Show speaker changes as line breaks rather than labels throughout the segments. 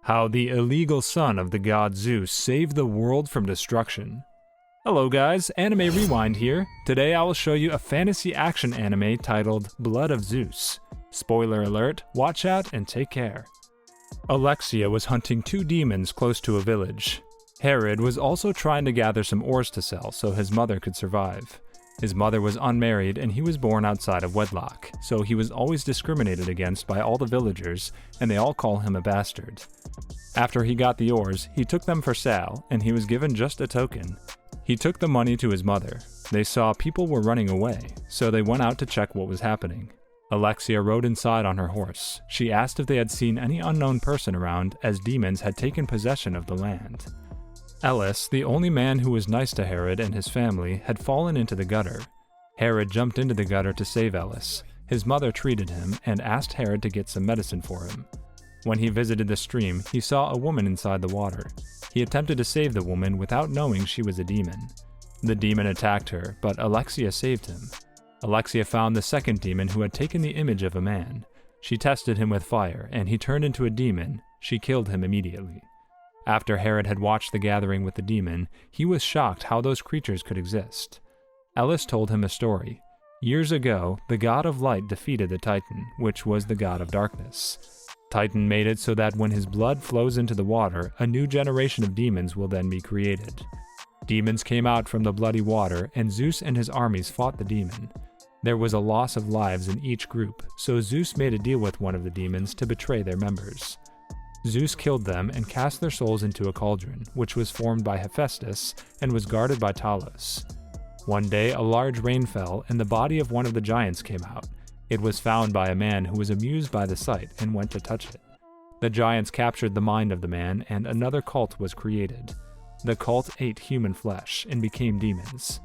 How the illegal son of the god Zeus saved the world from destruction. Hello guys, Anime Rewind here. Today I will show you a fantasy action anime titled Blood of Zeus. Spoiler alert, watch out and take care. Alexia was hunting two demons close to a village. Heron was also trying to gather some ores to sell so his mother could survive. His mother was unmarried and he was born outside of wedlock, so he was always discriminated against by all the villagers and they all call him a bastard. After he got the ores, he took them for sale and he was given just a token. He took the money to his mother. They saw people were running away, so they went out to check what was happening. Alexia rode inside on her horse. She asked if they had seen any unknown person around as demons had taken possession of the land. Ellis, the only man who was nice to Heron and his family, had fallen into the gutter. Heron jumped into the gutter to save Ellis. His mother treated him and asked Heron to get some medicine for him. When he visited the stream, he saw a woman inside the water. He attempted to save the woman without knowing she was a demon. The demon attacked her, but Alexia saved him. Alexia found the second demon who had taken the image of a man. She tested him with fire, and he turned into a demon. She killed him immediately. After Heron had watched the gathering with the demon, he was shocked how those creatures could exist. Ellis told him a story. Years ago, the god of light defeated the Titan, which was the god of darkness. Titan made it so that when his blood flows into the water, a new generation of demons will then be created. Demons came out from the bloody water, and Zeus and his armies fought the demon. There was a loss of lives in each group, so Zeus made a deal with one of the demons to betray their members. Zeus killed them and cast their souls into a cauldron, which was formed by Hephaestus and was guarded by Talos. One day, a large rain fell, and the body of one of the giants came out. It was found by a man who was amused by the sight and went to touch it. The giants captured the mind of the man, and another cult was created. The cult ate human flesh and became demons.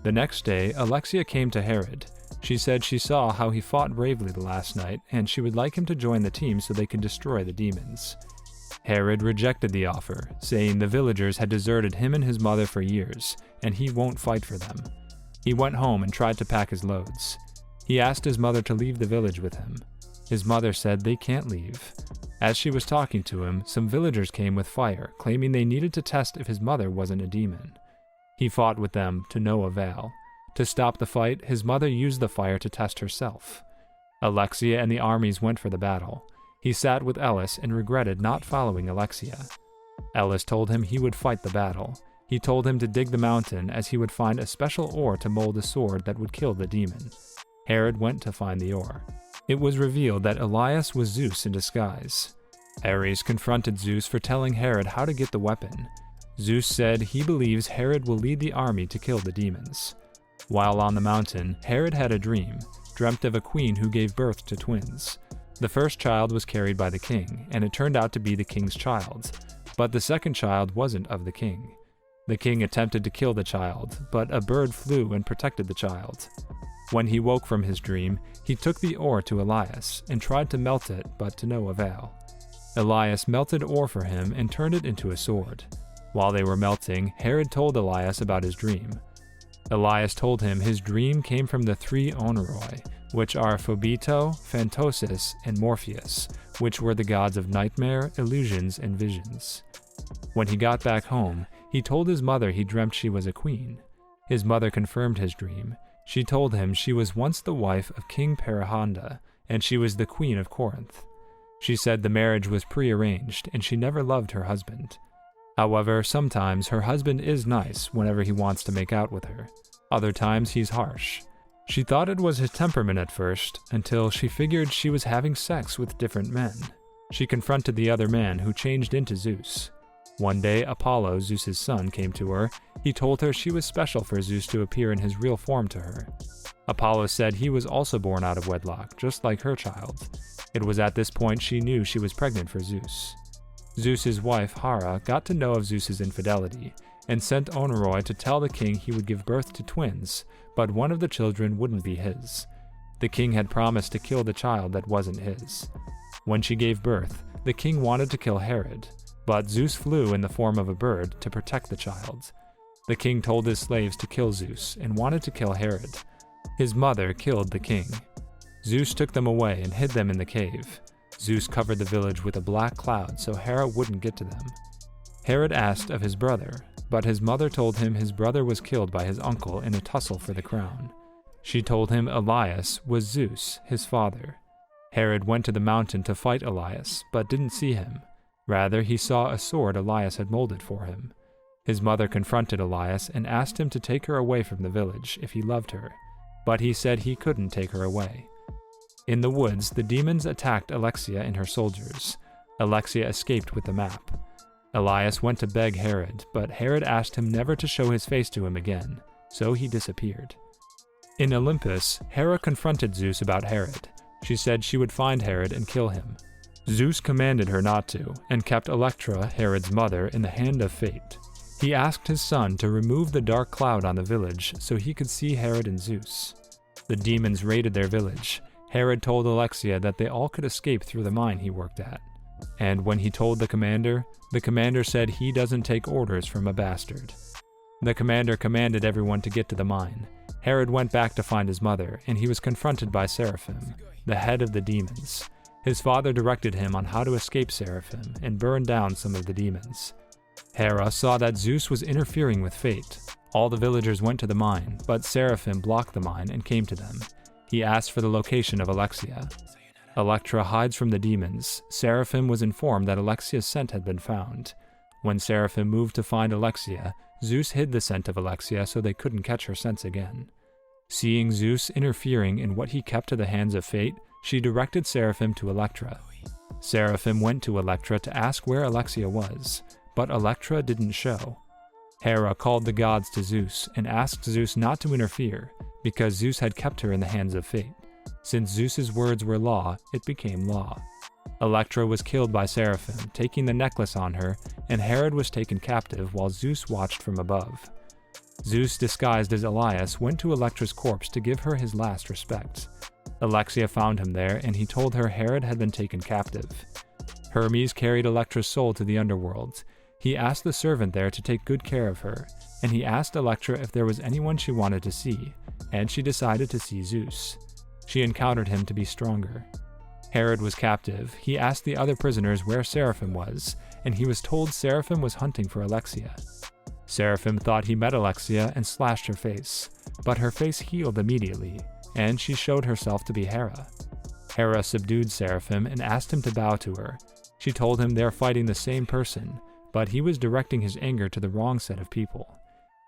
The next day, Alexia came to Heron. She said she saw how he fought bravely the last night, and she would like him to join the team so they could destroy the demons. Heron rejected the offer, saying the villagers had deserted him and his mother for years, and he won't fight for them. He went home and tried to pack his loads. He asked his mother to leave the village with him. His mother said they can't leave. As she was talking to him, some villagers came with fire, claiming they needed to test if his mother wasn't a demon. He fought with them to no avail. To stop the fight, his mother used the fire to test herself. Alexia and the armies went for the battle. He sat with Ellis and regretted not following Alexia. Ellis told him he would fight the battle. He told him to dig the mountain as he would find a special ore to mold a sword that would kill the demon. Heron went to find the ore. It was revealed that Elias was Zeus in disguise. Ares confronted Zeus for telling Heron how to get the weapon. Zeus said he believes Heron will lead the army to kill the demons. While on the mountain, Heron had a dream, dreamt of a queen who gave birth to twins. The first child was carried by the king, and it turned out to be the king's child, but the second child wasn't of the king. The king attempted to kill the child, but a bird flew and protected the child. When he woke from his dream, he took the ore to Elias and tried to melt it, but to no avail. Elias melted ore for him and turned it into a sword. While they were melting, Heron told Elias about his dream. Elias told him his dream came from the three Onoroi, which are Phobito, Phantosis, and Morpheus, which were the gods of nightmare, illusions, and visions. When he got back home, he told his mother he dreamt she was a queen. His mother confirmed his dream. She told him she was once the wife of King Perihanda, and she was the queen of Corinth. She said the marriage was prearranged, and she never loved her husband. However, sometimes her husband is nice whenever he wants to make out with her. Other times he's harsh. She thought it was his temperament at first, until she figured she was having sex with different men. She confronted the other man who changed into Zeus. One day, Apollo, Zeus's son, came to her. He told her she was special for Zeus to appear in his real form to her. Apollo said he was also born out of wedlock, just like her child. It was at this point she knew she was pregnant for Zeus. Zeus's wife, Hera, got to know of Zeus's infidelity, and sent Onoroi to tell the king he would give birth to twins, but one of the children wouldn't be his. The king had promised to kill the child that wasn't his. When she gave birth, the king wanted to kill Heron, but Zeus flew in the form of a bird to protect the child. The king told his slaves to kill Zeus and wanted to kill Heron. His mother killed the king. Zeus took them away and hid them in the cave. Zeus covered the village with a black cloud so Hera wouldn't get to them. Herod asked of his brother, but his mother told him his brother was killed by his uncle in a tussle for the crown. She told him Elias was Zeus, his father. Herod went to the mountain to fight Elias, but didn't see him. Rather, he saw a sword Elias had molded for him. His mother confronted Elias and asked him to take her away from the village if he loved her, but he said he couldn't take her away. In the woods, the demons attacked Alexia and her soldiers. Alexia escaped with the map. Elias went to beg Herod, but Herod asked him never to show his face to him again, so he disappeared. In Olympus, Hera confronted Zeus about Herod. She said she would find Herod and kill him. Zeus commanded her not to, and kept Electra, Herod's mother, in the hand of fate. He asked his son to remove the dark cloud on the village so he could see Herod and Zeus. The demons raided their village. Herod told Alexia that they all could escape through the mine he worked at. And when he told the commander said he doesn't take orders from a bastard. The commander commanded everyone to get to the mine. Herod went back to find his mother, and he was confronted by Seraphim, the head of the demons. His father directed him on how to escape Seraphim and burn down some of the demons. Hera saw that Zeus was interfering with fate. All the villagers went to the mine, but Seraphim blocked the mine and came to them. He asked for the location of Alexia. Electra hides from the demons. Seraphim was informed that Alexia's scent had been found. When Seraphim moved to find Alexia, Zeus hid the scent of Alexia so they couldn't catch her scents again. Seeing Zeus interfering in what he kept to the hands of fate, she directed Seraphim to Electra. Seraphim went to Electra to ask where Alexia was, but Electra didn't show. Hera called the gods to Zeus and asked Zeus not to interfere, because Zeus had kept her in the hands of fate. Since Zeus's words were law, it became law. Electra was killed by Seraphim, taking the necklace on her, and Herod was taken captive while Zeus watched from above. Zeus, disguised as Elias, went to Electra's corpse to give her his last respects. Alexia found him there, and he told her Herod had been taken captive. Hermes carried Electra's soul to the underworld. He asked the servant there to take good care of her, and he asked Electra if there was anyone she wanted to see, and she decided to see Zeus. She encountered him to be stronger. Herod was captive. He asked the other prisoners where Seraphim was, and he was told Seraphim was hunting for Alexia. Seraphim thought he met Alexia and slashed her face, but her face healed immediately, and she showed herself to be Hera. Hera subdued Seraphim and asked him to bow to her. She told him they're fighting the same person, but he was directing his anger to the wrong set of people.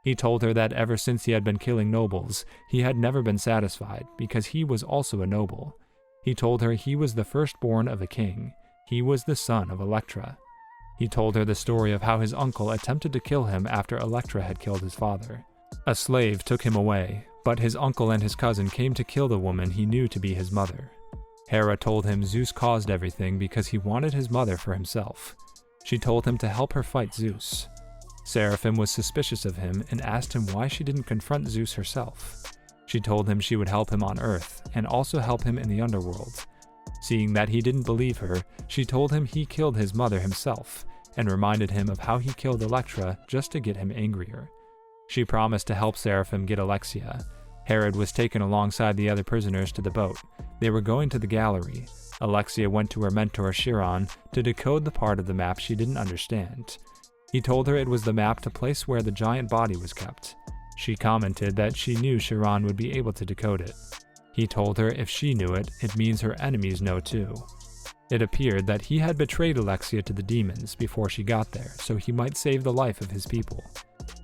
He told her that ever since he had been killing nobles, he had never been satisfied, because he was also a noble. He told her he was the firstborn of a king. He was the son of Electra. He told her the story of how his uncle attempted to kill him after Electra had killed his father. A slave took him away, but his uncle and his cousin came to kill the woman he knew to be his mother. Hera told him Zeus caused everything because he wanted his mother for himself. She told him to help her fight Zeus. Seraphim was suspicious of him and asked him why she didn't confront Zeus herself. She told him she would help him on Earth and also help him in the underworld. Seeing that he didn't believe her, she told him he killed his mother himself and reminded him of how he killed Electra just to get him angrier. She promised to help Seraphim get Alexia. Herod was taken alongside the other prisoners to the boat. They were going to the gallery. Alexia went to her mentor Heron to decode the part of the map she didn't understand. He told her it was the map to place where the giant body was kept. She commented that she knew Heron would be able to decode it. He told her if she knew it, it means her enemies know too. It appeared that he had betrayed Alexia to the demons before she got there, so he might save the life of his people.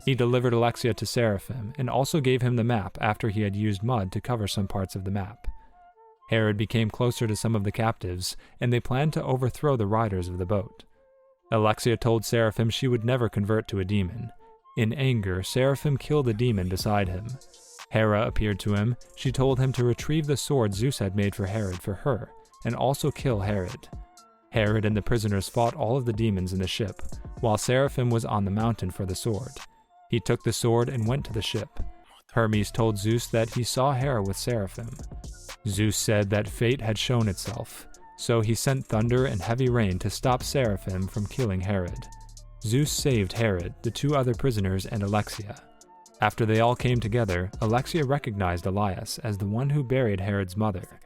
He delivered Alexia to Seraphim and also gave him the map after he had used mud to cover some parts of the map. Herod became closer to some of the captives, and they planned to overthrow the riders of the boat. Alexia told Seraphim she would never convert to a demon. In anger, Seraphim killed a demon beside him. Hera appeared to him. She told him to retrieve the sword Zeus had made for Herod for her, and also kill Herod. Herod and the prisoners fought all of the demons in the ship, while Seraphim was on the mountain for the sword. He took the sword and went to the ship. Hermes told Zeus that he saw Hera with Seraphim. Zeus said that fate had shown itself, so he sent thunder and heavy rain to stop Seraphim from killing Herod. Zeus saved Herod, the two other prisoners, and Alexia. After they all came together, Alexia recognized Elias as the one who buried Herod's mother.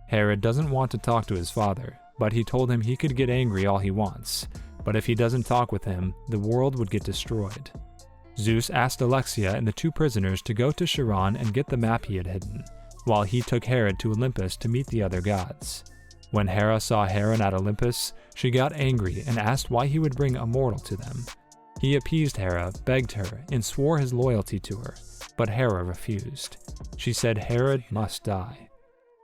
Herod doesn't want to talk to his father, but he told him he could get angry all he wants, but if he doesn't talk with him, the world would get destroyed. Zeus asked Alexia and the two prisoners to go to Heron and get the map he had hidden, while he took Herod to Olympus to meet the other gods. When Hera saw Heron at Olympus, she got angry and asked why he would bring a mortal to them. He appeased Hera, begged her, and swore his loyalty to her, but Hera refused. She said Herod must die.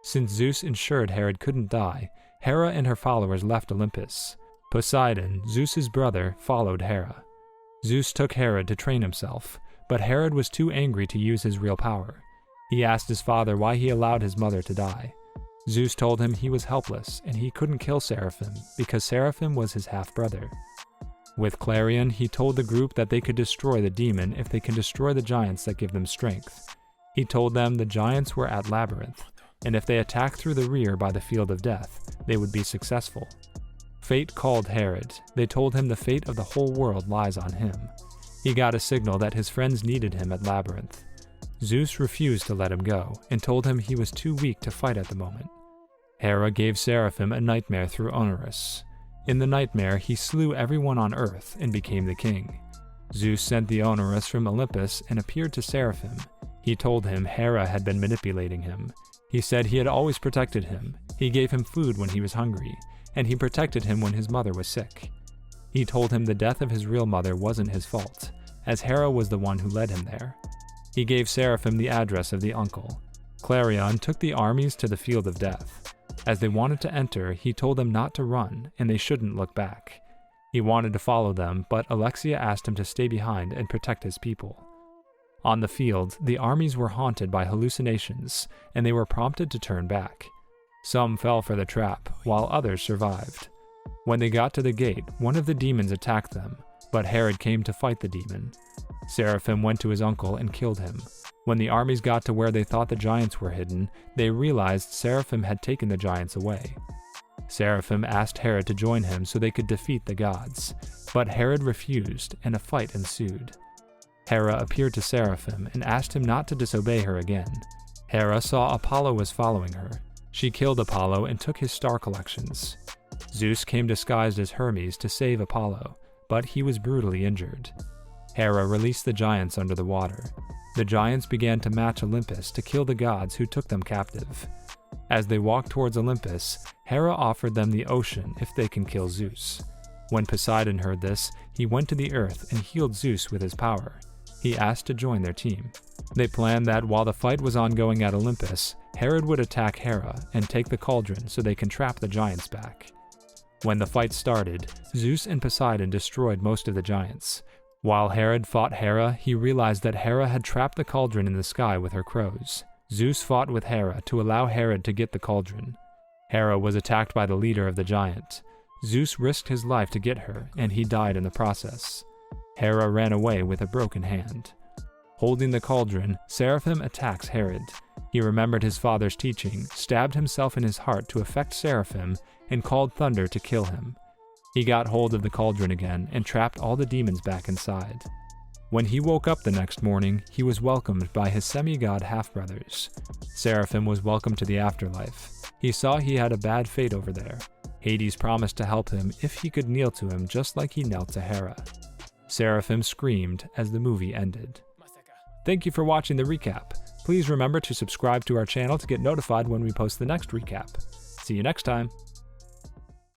Since Zeus ensured Herod couldn't die, Hera and her followers left Olympus. Poseidon, Zeus's brother, followed Hera. Zeus took Herod to train himself, but Herod was too angry to use his real power. He asked his father why he allowed his mother to die. Zeus told him he was helpless and he couldn't kill Seraphim because Seraphim was his half-brother. With Clarion, he told the group that they could destroy the demon if they can destroy the giants that give them strength. He told them the giants were at Labyrinth, and if they attacked through the rear by the Field of Death, they would be successful. Fate called Herod. They told him the fate of the whole world lies on him. He got a signal that his friends needed him at Labyrinth. Zeus refused to let him go, and told him he was too weak to fight at the moment. Hera gave Seraphim a nightmare through Onorus. In the nightmare, he slew everyone on Earth and became the king. Zeus sent the Onorus from Olympus and appeared to Seraphim. He told him Hera had been manipulating him. He said he had always protected him. He gave him food when he was hungry, and he protected him when his mother was sick. He told him the death of his real mother wasn't his fault, as Hera was the one who led him there. He gave Seraphim the address of the uncle. Clarion took the armies to the Field of Death. As they wanted to enter, he told them not to run, and they shouldn't look back. He wanted to follow them, but Alexia asked him to stay behind and protect his people. On the field, the armies were haunted by hallucinations, and they were prompted to turn back. Some fell for the trap, while others survived. When they got to the gate, one of the demons attacked them, but Herod came to fight the demon. Seraphim went to his uncle and killed him. When the armies got to where they thought the giants were hidden, they realized Seraphim had taken the giants away. Seraphim asked Herod to join him so they could defeat the gods, but Herod refused, and a fight ensued. Hera appeared to Seraphim and asked him not to disobey her again. Hera saw Apollo was following her. She killed Apollo and took his star collections. Zeus came disguised as Hermes to save Apollo, but he was brutally injured. Hera released the giants under the water. The giants began to match Olympus to kill the gods who took them captive. As they walked towards Olympus, Hera offered them the ocean if they can kill Zeus. When Poseidon heard this, he went to the earth and healed Zeus with his power. He asked to join their team. They planned that while the fight was ongoing at Olympus, Herod would attack Hera and take the cauldron so they can trap the giants back. When the fight started, Zeus and Poseidon destroyed most of the giants. While Herod fought Hera, he realized that Hera had trapped the cauldron in the sky with her crows. Zeus fought with Hera to allow Herod to get the cauldron. Hera was attacked by the leader of the giant. Zeus risked his life to get her, and he died in the process. Hera ran away with a broken hand. Holding the cauldron, Seraphim attacks Herod. He remembered his father's teaching, stabbed himself in his heart to affect Seraphim, and called thunder to kill him. He got hold of the cauldron again and trapped all the demons back inside. When he woke up the next morning, he was welcomed by his semi-god half-brothers. Seraphim was welcomed to the afterlife. He saw he had a bad fate over there. Hades promised to help him if he could kneel to him just like he knelt to Hera. Seraphim screamed as the movie ended. Thank you for watching the recap. Please remember to subscribe to our channel to get notified when we post the next recap. See you next time.